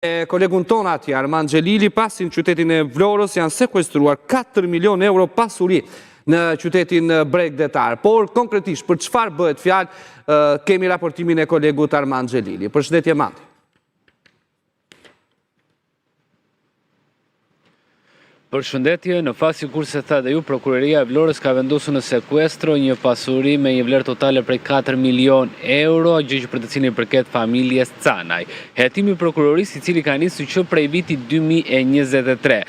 Kolegun ton atje, Armand Xhelili, pasi në qytetin e Vlorës janë sekuestruar 4 milion euro pasuri në qytetin Bregdetar. Por, konkretisht, për çfarë bëhet fjalë, kemi raportimin e kolegut Armand Xhelili. Përshëndetje, Armand. Përshëndetje, në fakt sikur se tha dhe ju, Prokuroria e Vlorës ka vendosur në sekuestro një pasuri me një vlerë totale prej 4 milion euro, gjë që për të cilin përket familjes Canaj. Hetimi i prokurorisë, i cili ka nisur që prej vitit 2023,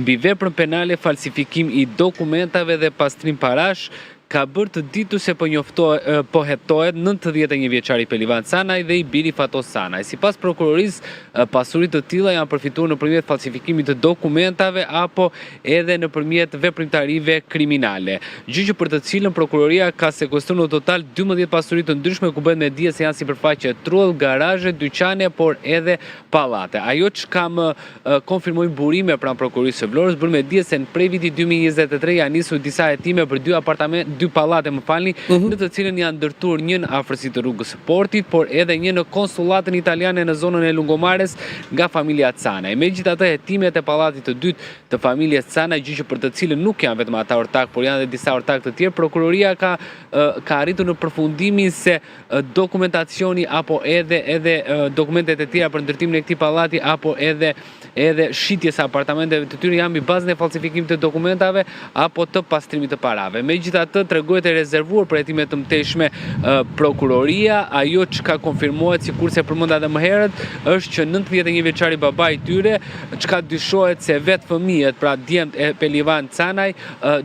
mbi veprën penale falsifikim i dokumentave dhe pastrim parash, ka bërë të ditur se po hetohet 91 vjeçari Pelivan Canaj dhe i biri Fatos Canaj. Sipas prokurorisë, pasuritë të tilla janë përfituar nëpërmjet falsifikimit të dokumentave apo edhe nëpërmjet veprimtarive kriminale. Gjë që për të cilën prokuroria ka sekuestruar në total 12 pasuri të ndryshme ku bëhet me dije se janë sipërfaqe trull, garazhe, dyqane, por edhe pallate. Ajo çka më konfirmoi burime pranë prokurorisë së Vlorës bën me dije se prej vitit 2023 janë nisur disa hetime për dy pallate, në të cilën janë ndërtuar një në afërsi të rrugës së Portit, por edhe një në konsullatën italiane në zonën e Lungomares nga familja Canaj. Megjithatë, hetimet e pallatit të dytë të familjes Canaj, gjë që për të cilën nuk janë vetëm ata ortak, por janë edhe disa ortak të tjerë, prokuroria ka arritur në përfundimin se dokumentacioni apo edhe dokumentet e tjera për ndërtimin e këtij pallati apo edhe shitjes së apartamenteve të tyre janë mbi bazën e falsifikimit të dokumentave apo të pastrimit të parave. Megjithatë, tregohet e rezervuar për hetime të mëtejshme prokuroria. Ajo çka konfirmohet, sikurse përmenda edhe më herët, është që 91 vjeçari baba i tyre, çka dyshohet se vetë fëmijët, pra djemt e Pelivan Canaj,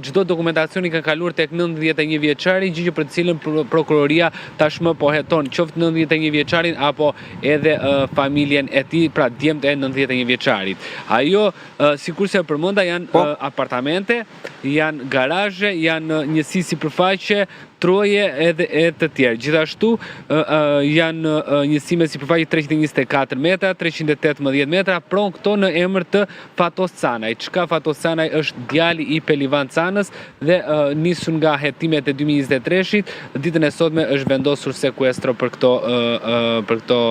çdo dokumentacioni kanë kaluar tek 91 vjeçari, gjë që për të cilën prokuroria tashmë po heton qoftë 91 vjeçarin apo edhe familjen e tij, pra djemt e 91 vjeçarit. Ajo, sikurse përmenda, janë apartamente, janë garazhe, janë njësi sipërfaqe, troje edhe të tjerë. Gjithashtu janë njësi me sipërfaqe 324 metra, 318 metra, pronë këto në emër të Fatos Canaj. Çka Fatos Canaj është djali i Pelivan Canës dhe nisur nga hetimet e 2023-shit, ditën e sotme është vendosur sekuestro për këto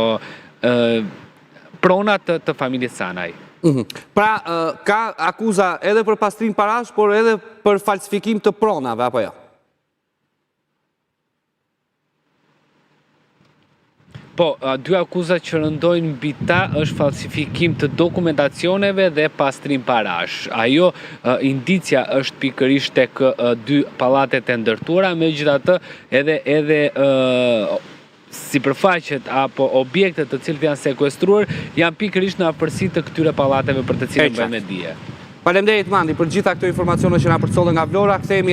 pronat të familjes Canaj. Pra, ka akuza edhe për pastrim parash, por edhe për falsifikim të pronave, apo jo? Po, dy akuzat që rëndojnë mbi ta është falsifikim të dokumentacioneve dhe pastrim parash. Ajo indicia është pikërisht tek dy pallatet e ndërtuara, megjithatë edhe sipërfaqet apo objektet të cilët janë sekuestruar janë pikërisht në afërsi të këtyre pallateve për të cilën bëhet me dije. Faleminderit, Mandi, për gjitha këto informacione që na përcollën nga Vlora. Kthehemi